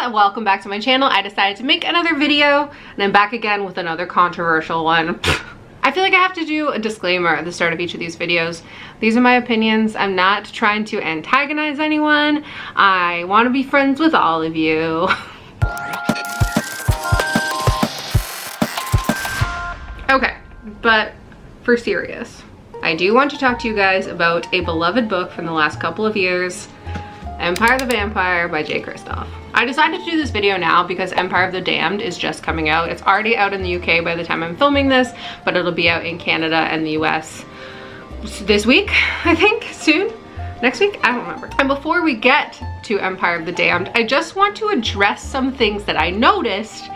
welcome back to my channel. I decided to make another video and I'm back again with another controversial one. I feel like I have to do a disclaimer at the start of each of these videos. These are my opinions. I'm not trying to antagonize anyone. I want to be friends with all of you. Okay, but for serious, I do want to talk to you guys about a beloved book from the last couple of years, Empire the Vampire by J. Kristoff. I decided to do this video now because Empire of the Damned is just coming out. It's already out in the UK by the time I'm filming this, but it'll be out in Canada and the US this week, I think, soon. Next week? I don't remember. And before we get to Empire of the Damned, I just want to address some things that I noticed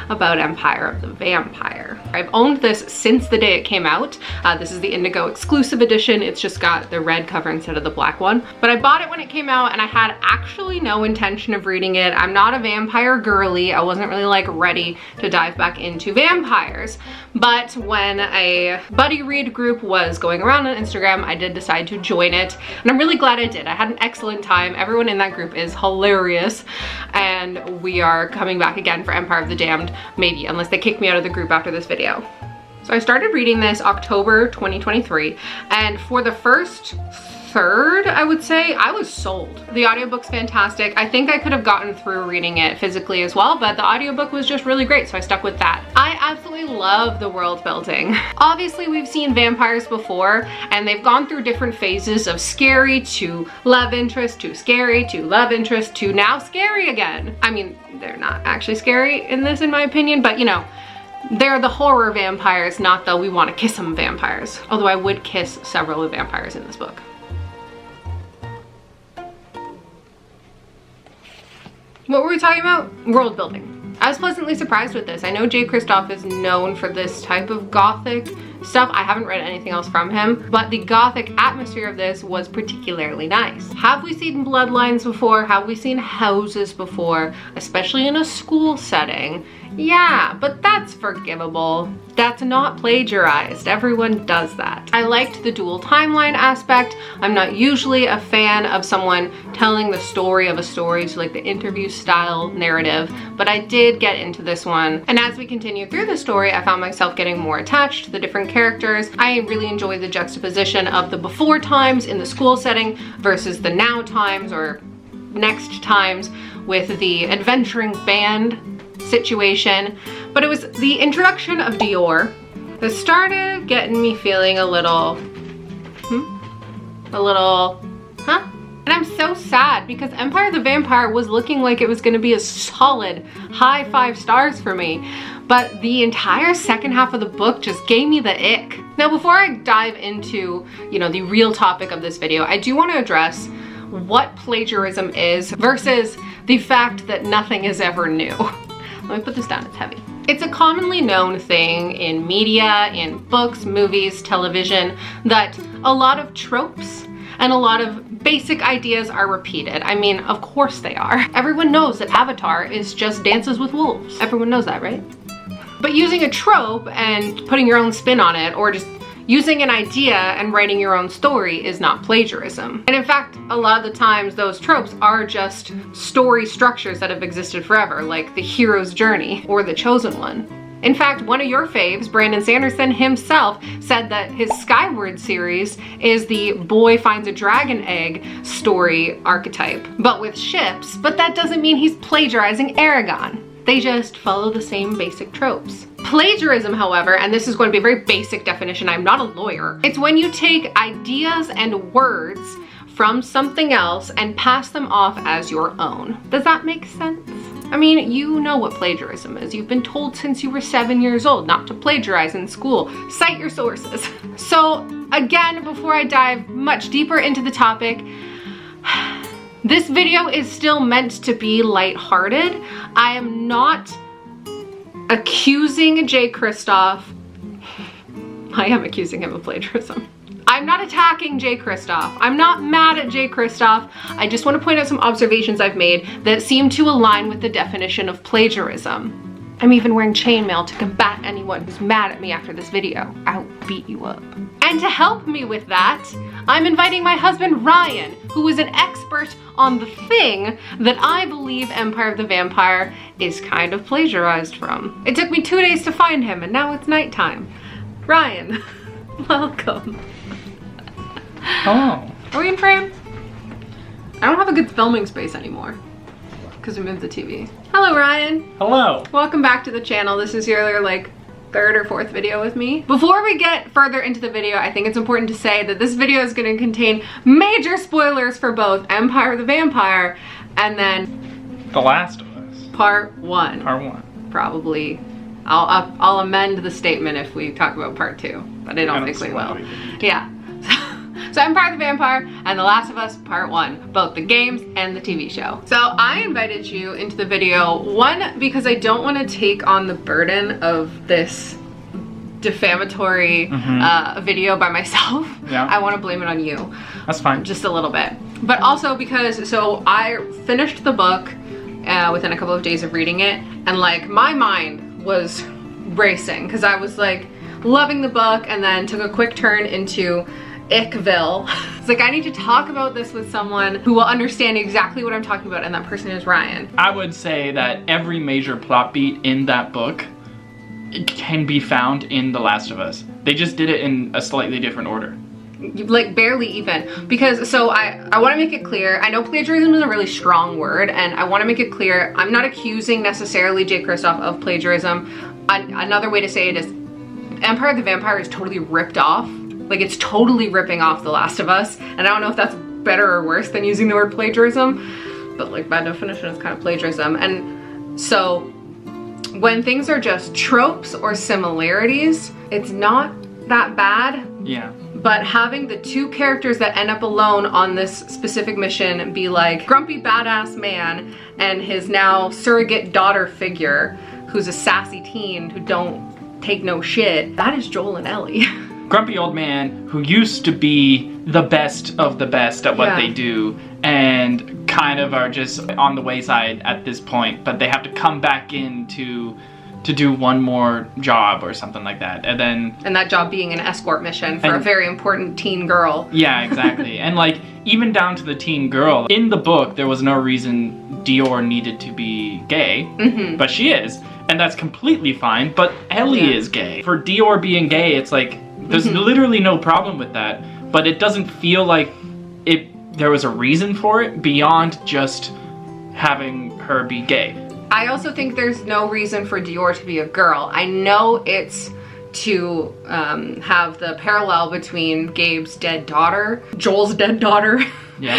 about Empire of the Vampire. I've owned this since the day it came out. This is the Indigo exclusive edition. It's just got the red cover instead of the black one. But I bought it when it came out and I had actually no intention of reading it. I'm not a vampire girly. I wasn't really like ready to dive back into vampires. But when a buddy read group was going around on Instagram, I did decide to join it. And I'm really glad I did. I had an excellent time. Everyone in that group is hilarious. And we are coming back again for Empire of the Damned. Maybe, unless they kick me out of the group after this video. So I started reading this October 2023, and for the first third, I would say, I was sold. The audiobook's fantastic. I think I could have gotten through reading it physically as well, but the audiobook was just really great, so I stuck with that. I absolutely love the world building. Obviously, we've seen vampires before, and they've gone through different phases of scary to love interest to scary to love interest to now scary again. I mean, they're not actually scary in this, in my opinion, but you know, they're the horror vampires, not the we want to kiss them vampires. Although I would kiss several of the vampires in this book. What were we talking about? World building. I was pleasantly surprised with this. I know J. Kristoff is known for this type of gothic stuff. I haven't read anything else from him, but the gothic atmosphere of this was particularly nice. Have we seen bloodlines before? Have we seen houses before? Especially in a school setting. Yeah, but that's forgivable. That's not plagiarized. Everyone does that. I liked the dual timeline aspect. I'm not usually a fan of someone telling the story of a story, so like the interview style narrative, but I did get into this one. And as we continue through the story, I found myself getting more attached to the different characters. I really enjoyed the juxtaposition of the before times in the school setting versus the now times or next times with the adventuring band situation. But it was the introduction of Dior that started getting me feeling a little, And I'm so sad because Empire of the Vampire was looking like it was gonna be a solid high 5 stars for me. But the entire second half of the book just gave me the ick. Now, before I dive into, the real topic of this video, I do want to address what plagiarism is versus the fact that nothing is ever new. Let me put this down, it's heavy. It's a commonly known thing in media, in books, movies, television, that a lot of tropes and a lot of basic ideas are repeated. I mean, of course they are. Everyone knows that Avatar is just Dances with Wolves. Everyone knows that, right? But using a trope and putting your own spin on it, or just using an idea and writing your own story, is not plagiarism. And in fact, a lot of the times those tropes are just story structures that have existed forever, like the hero's journey or the chosen one. In fact, one of your faves, Brandon Sanderson himself, said that his Skyward series is the boy finds a dragon egg story archetype, but with ships, but that doesn't mean he's plagiarizing Aragon. They just follow the same basic tropes. Plagiarism, however, and this is going to be a very basic definition, I'm not a lawyer, it's when you take ideas and words from something else and pass them off as your own. Does that make sense? I mean, you know what plagiarism is. You've been told since you were 7 years old not to plagiarize in school. Cite your sources. So again, before I dive much deeper into the topic, this video is still meant to be lighthearted. I am not accusing J. Kristoff. I am accusing him of plagiarism. I'm not attacking J. Kristoff. I'm not mad at J. Kristoff. I just want to point out some observations I've made that seem to align with the definition of plagiarism. I'm even wearing chainmail to combat anyone who's mad at me after this video. I'll beat you up. And to help me with that, I'm inviting my husband Ryan, who is an expert on the thing that I believe Empire of the Vampire is kind of plagiarized from. It took me 2 days to find him, and now it's nighttime. Ryan, welcome. Hello. Are we in frame? I don't have a good filming space anymore because we moved the TV. Hello, Ryan. Hello. Welcome back to the channel. This is your like third or fourth video with me. Before we get further into the video, I think it's important to say that this video is going to contain major spoilers for both Empire of the Vampire and then The Last of Us. Part 1. Part 1. Probably. I'll amend the statement if we talk about Part 2, but I don't think we will. Yeah. So Empire of the Vampire and The Last of Us Part 1, both the games and the TV show. So I invited you into the video, one, because I don't want to take on the burden of this defamatory video by myself. Yeah. I want to blame it on you. That's fine. Just a little bit. But also because, so I finished the book within a couple of days of reading it, and like my mind was racing because I was like loving the book and then took a quick turn into Ickville. It's like, I need to talk about this with someone who will understand exactly what I'm talking about, and that person is Ryan. I would say that every major plot beat in that book can be found in The Last of Us. They just did it in a slightly different order. Like barely even, because so I want to make it clear, I know plagiarism is a really strong word, and I want to make it clear I'm not accusing necessarily J. Kristoff of plagiarism. Another way to say it is Empire of the Vampire is totally ripped off. Like, it's totally ripping off The Last of Us, and I don't know if that's better or worse than using the word plagiarism, but like by definition it's kind of plagiarism. And so when things are just tropes or similarities, it's not that bad. Yeah. But having the two characters that end up alone on this specific mission be like grumpy badass man and his now surrogate daughter figure who's a sassy teen who don't take no shit, that is Joel and Ellie. Grumpy old man who used to be the best of the best at what they do and kind of are just on the wayside at this point, but they have to come back in to do one more job or something like that. And that job being an escort mission for a very important teen girl. Yeah, exactly. And like, even down to the teen girl, in the book there was no reason Dior needed to be gay, but she is. And that's completely fine, but Ellie is gay. For Dior being gay, it's like, there's literally no problem with that, but it doesn't feel like there was a reason for it beyond just having her be gay. I also think there's no reason for Dior to be a girl. I know it's to have the parallel between Gabe's dead daughter, Joel's dead daughter. Yeah.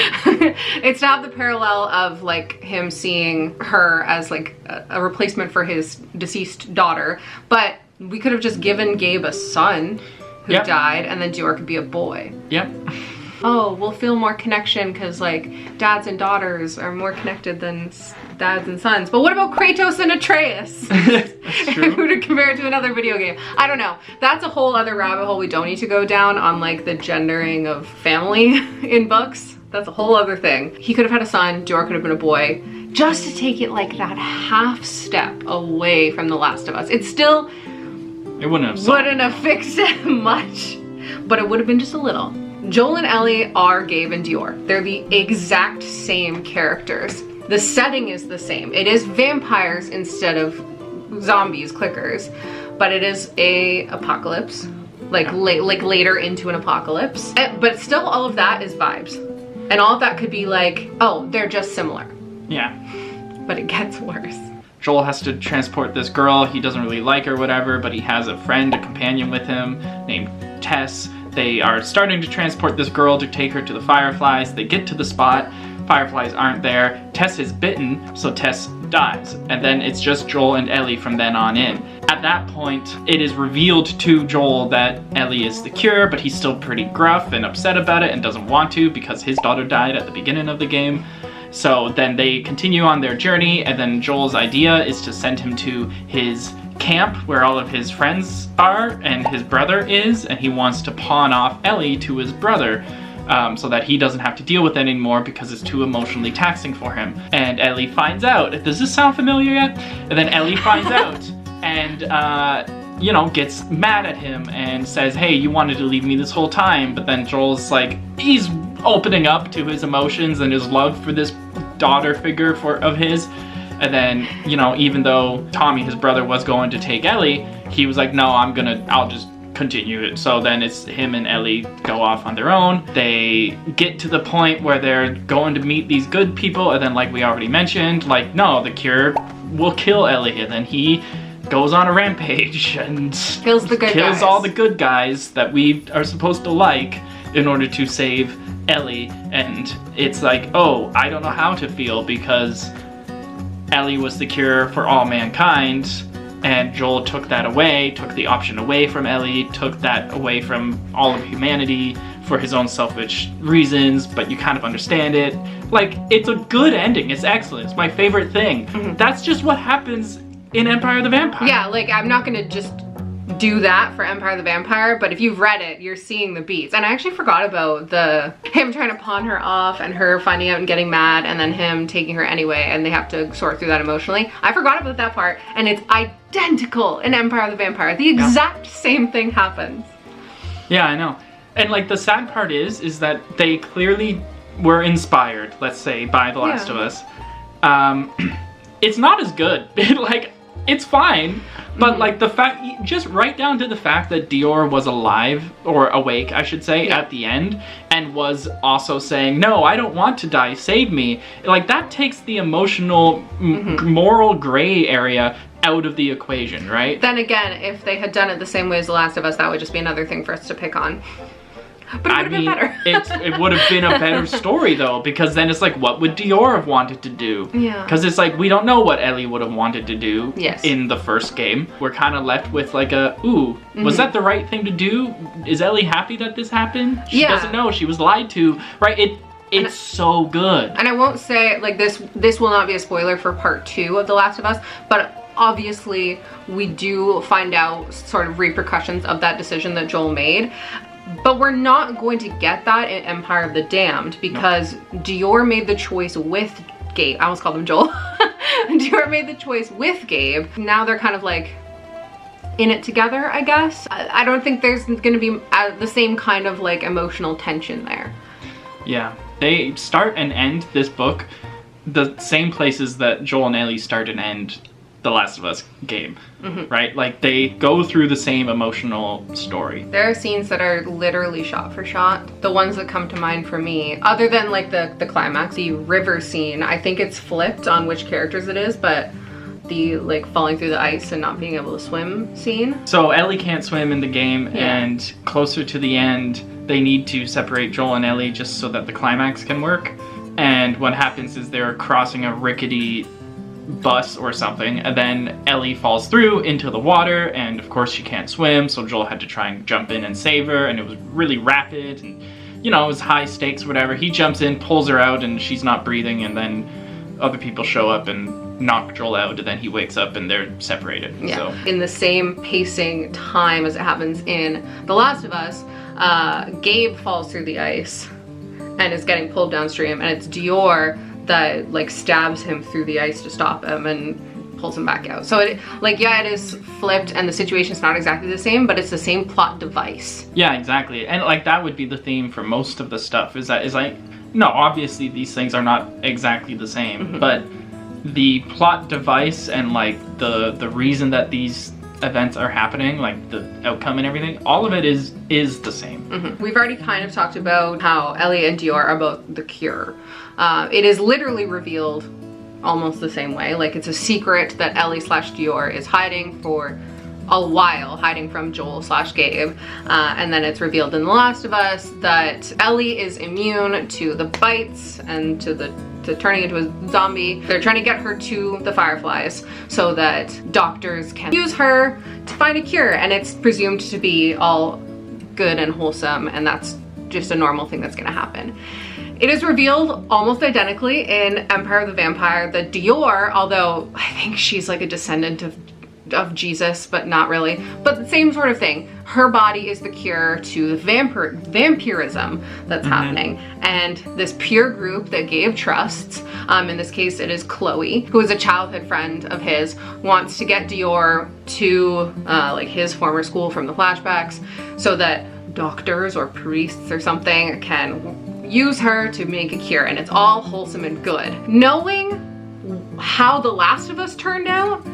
It's to have the parallel of like him seeing her as like a replacement for his deceased daughter, but we could have just given Gabe a son who died, and then Dior could be a boy. Yep. Oh, we'll feel more connection because like dads and daughters are more connected than dads and sons. But what about Kratos and Atreus? That's true. If we were to compare it to another video game. I don't know. That's a whole other rabbit hole we don't need to go down on, like the gendering of family in books. That's a whole other thing. He could have had a son, Dior could have been a boy, just to take it like that half step away from The Last of Us. It still wouldn't have fixed it much, but it would have been just a little. Joel and Ellie are Gabe and Dior. They're the exact same characters. The setting is the same. It is vampires instead of zombies, clickers, but it is a apocalypse, like later into an apocalypse. But still, all of that is vibes, and all of that could be like, oh, they're just similar. Yeah. But it gets worse. Joel has to transport this girl. He doesn't really like her, whatever, but he has a friend, a companion with him named Tess. They are starting to transport this girl to take her to the Fireflies. They get to the spot. Fireflies aren't there. Tess is bitten, so Tess dies. And then it's just Joel and Ellie from then on in. At that point, it is revealed to Joel that Ellie is the cure, but he's still pretty gruff and upset about it and doesn't want to because his daughter died at the beginning of the game. So then they continue on their journey, and then Joel's idea is to send him to his camp where all of his friends are and his brother is, and he wants to pawn off Ellie to his brother so that he doesn't have to deal with it anymore because it's too emotionally taxing for him. And Ellie finds out. Does this sound familiar yet? And then Ellie finds out, and you know, gets mad at him and says, hey, you wanted to leave me this whole time. But then Joel's like, he's opening up to his emotions and his love for this daughter figure of his. And then, you know, even though Tommy, his brother, was going to take Ellie, he was like, no, I'll just continue it. So then it's him and Ellie go off on their own. They get to the point where they're going to meet these good people, and then, like we already mentioned, like, no, the cure will kill Ellie, and then he goes on a rampage and kills all the good guys that we are supposed to like in order to save Ellie. And it's like, oh, I don't know how to feel, because Ellie was the cure for all mankind, and Joel took that away, took the option away from Ellie, took that away from all of humanity for his own selfish reasons, but you kind of understand it. Like, it's a good ending. It's excellent. It's my favorite thing. Mm-hmm. That's just what happens in Empire of the Vampire. Yeah, like, I'm not gonna just do that for Empire of the Vampire, but if you've read it, you're seeing the beats. And I actually forgot about him trying to pawn her off and her finding out and getting mad, and then him taking her anyway, and they have to sort through that emotionally. I forgot about that part, and it's identical in Empire of the Vampire. The exact same thing happens. Yeah, I know. And like, the sad part is that they clearly were inspired, let's say, by The Last of Us. It's not as good. Like, it's fine, but like, the fact, just right down to the fact that Dior was alive, or awake, I should say, at the end, and was also saying, no, I don't want to die, save me. Like, that takes the emotional, moral gray area out of the equation, right? Then again, if they had done it the same way as The Last of Us, that would just be another thing for us to pick on. But it would have been better. It would have been a better story, though, because then it's like, what would Dior have wanted to do? Yeah. Because it's like, we don't know what Ellie would have wanted to do in the first game. We're kind of left with like was that the right thing to do? Is Ellie happy that this happened? She doesn't know. She was lied to, right? It's so good. And I won't say, like, this will not be a spoiler for part 2 of The Last of Us, but obviously we do find out sort of repercussions of that decision that Joel made. But we're not going to get that in Empire of the Damned, because Dior made the choice with Gabe. I almost called him Joel. Dior made the choice with Gabe. Now they're kind of like in it together, I guess. I don't think there's going to be the same kind of like emotional tension there. Yeah, they start and end this book the same places that Joel and Ellie start and end The Last of Us game, right? Like, they go through the same emotional story. There are scenes that are literally shot for shot. The ones that come to mind for me, other than like the climax, the river scene, I think it's flipped on which characters it is, but the like falling through the ice and not being able to swim scene. So Ellie can't swim in the game, and closer to the end, they need to separate Joel and Ellie just so that the climax can work. And what happens is they're crossing a rickety bus or something, and then Ellie falls through into the water, and of course she can't swim, so Joel had to try and jump in and save her, and it was really rapid, and you know, it was high stakes, whatever. He jumps in, pulls her out, and she's not breathing, and then other people show up and knock Joel out, and then he wakes up and they're separated. Yeah. So in the same pacing time as it happens in The Last of Us, Gabe falls through the ice and is getting pulled downstream, and it's Dior that like stabs him through the ice to stop him and pulls him back out. So it is flipped, and the situation's not exactly the same, but it's the same plot device. Yeah, exactly. And like, that would be the theme for most of the stuff, is like, no, obviously these things are not exactly the same, but the plot device and like the reason that these events are happening, like the outcome and everything, all of it is the same. We've already kind of talked about how Ellie and Dior are both the cure. It is literally revealed almost the same way. Like, it's a secret that Ellie/Dior is hiding for a while, hiding from Joel/Gabe. And then it's revealed in The Last of Us that Ellie is immune to the bites and to turning into a zombie. They're trying to get her to the Fireflies so that doctors can use her to find a cure, and it's presumed to be all good and wholesome, and that's just a normal thing that's gonna happen. It is revealed almost identically in Empire of the Vampire that Dior, although I think she's like a descendant of of Jesus, but not really. But the same sort of thing. Her body is the cure to the vampirism that's happening. And this peer group that Gabe trusts, in this case it is Chloe, who is a childhood friend of his, wants to get Dior to like his former school from the flashbacks so that doctors or priests or something can use her to make a cure, and it's all wholesome and good. Knowing how The Last of Us turned out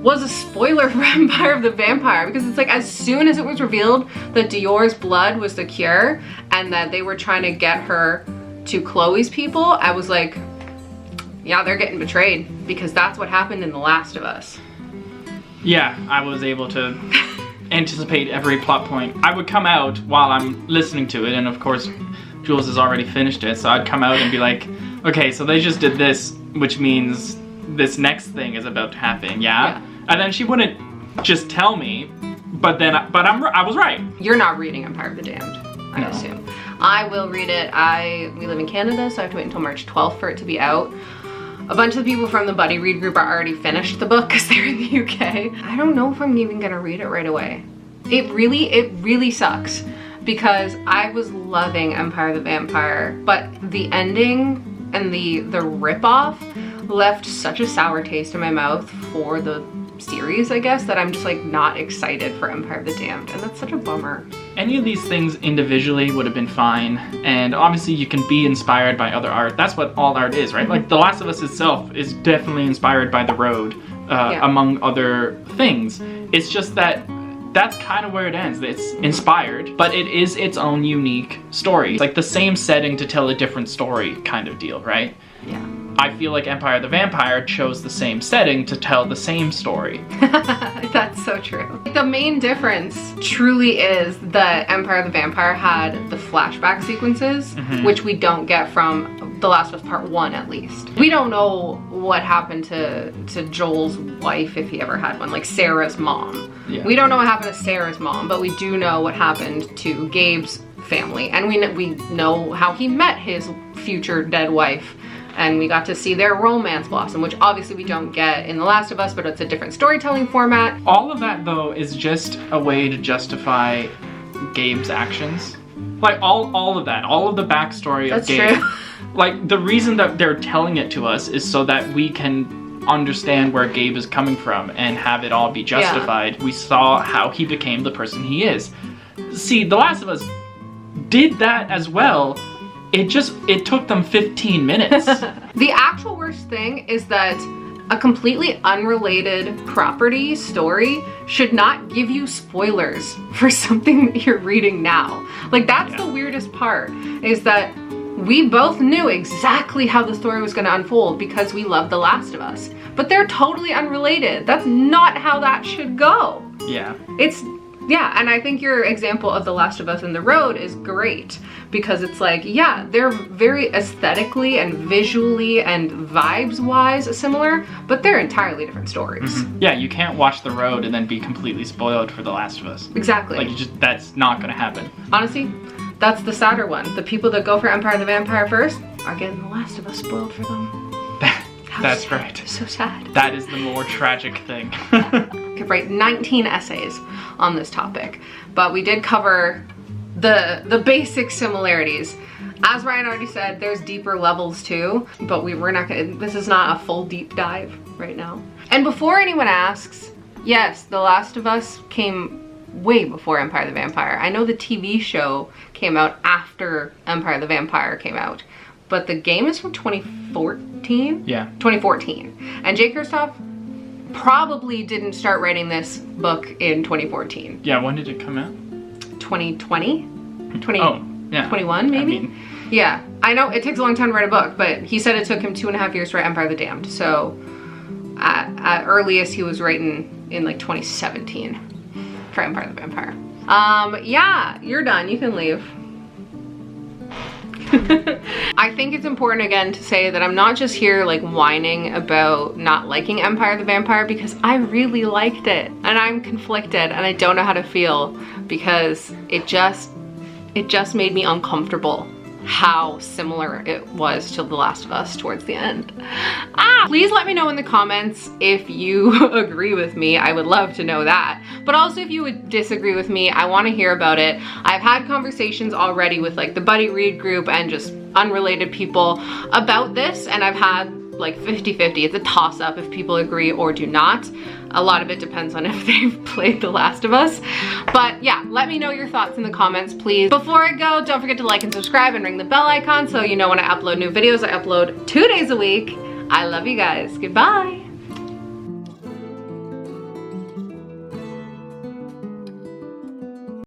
was a spoiler for Empire of the Vampire, because it's like as soon as it was revealed that Dior's blood was the cure and that they were trying to get her to Chloe's people, I was like, yeah, they're getting betrayed, because that's what happened in The Last of Us. Yeah, I was able to anticipate every plot point. I would come out while I'm listening to it, and of course Jules has already finished it, so I'd come out and be like, okay, so they just did this, which means this next thing is about to happen, yeah? And then she wouldn't just tell me, but I was right. You're not reading Empire of the Damned, I assume. I will read it. We live in Canada, so I have to wait until March 12th for it to be out. A bunch of the people from the Buddy Read group are already finished the book because they're in the UK. I don't know if I'm even gonna read it right away. It really sucks, because I was loving Empire of the Vampire, but the ending and the ripoff left such a sour taste in my mouth for the series, I guess, that I'm just like not excited for Empire of the Damned, and that's such a bummer. Any of these things individually would have been fine, and obviously you can be inspired by other art. That's what all art is, right? Like The Last of Us itself is definitely inspired by The Road, among other things. It's just that that's kind of where it ends. It's inspired, but it is its own unique story. It's like the same setting to tell a different story kind of deal, right? Yeah. I feel like Empire of the Vampire chose the same setting to tell the same story. That's so true. The main difference truly is that Empire of the Vampire had the flashback sequences, which we don't get from The Last of Us Part 1 at least. We don't know what happened to Joel's wife, if he ever had one, like Sarah's mom. Yeah. We don't know what happened to Sarah's mom, but we do know what happened to Gabe's family. And we know how he met his future dead wife. And we got to see their romance blossom, which obviously we don't get in The Last of Us, but it's a different storytelling format. All of that, though, is just a way to justify Gabe's actions. Like, all of that, all of the backstory of Gabe. That's true. Like, the reason that they're telling it to us is so that we can understand where Gabe is coming from and have it all be justified. Yeah. We saw how he became the person he is. See, The Last of Us did that as well. It took them 15 minutes. The actual worst thing is that a completely unrelated property story should not give you spoilers for something that you're reading now. Like, that's the weirdest part, is that we both knew exactly how the story was going to unfold because we love The Last of Us. But they're totally unrelated. That's not how that should go. Yeah. Yeah, and I think your example of The Last of Us and The Road is great, because it's like, yeah, they're very aesthetically and visually and vibes-wise similar, but they're entirely different stories. Yeah, you can't watch The Road and then be completely spoiled for The Last of Us. Exactly. Like, that's not gonna happen. Honestly, that's the sadder one. The people that go for Empire of the Vampire first are getting The Last of Us spoiled for them. That's sad. right. So sad. That is the more tragic thing. Could write 19 essays on this topic, but we did cover the basic similarities. As Ryan already said, there's deeper levels too, but we're not gonna, this is not a full deep dive right now. And before anyone asks, yes, The Last of Us came way before Empire of the Vampire. I know the TV show came out after Empire of the Vampire came out, but the game is from 2014? Yeah. 2014. And Jay Kristoff probably didn't start writing this book in 2014. Yeah, when did it come out? 2020? 2021 maybe? I mean, yeah, I know it takes a long time to write a book, but he said it took him 2.5 years to write Empire of the Damned. So at earliest he was writing in like 2017 for Empire of the Vampire. Yeah, you're done, you can leave. I think it's important again to say that I'm not just here like whining about not liking Empire of the Vampire, because I really liked it and I'm conflicted and I don't know how to feel, because it just made me uncomfortable how similar it was to The Last of Us towards the end. Please let me know in the comments if you agree with me. I would love to know that. But also if you would disagree with me, I want to hear about it. I've had conversations already with like the buddy read group and just unrelated people about this, and I've had like 50-50. It's a toss-up if people agree or do not. A lot of it depends on if they've played The Last of Us. But yeah, let me know your thoughts in the comments, please. Before I go, don't forget to like and subscribe and ring the bell icon so you know when I upload new videos. I upload 2 days a week. I love you guys. Goodbye.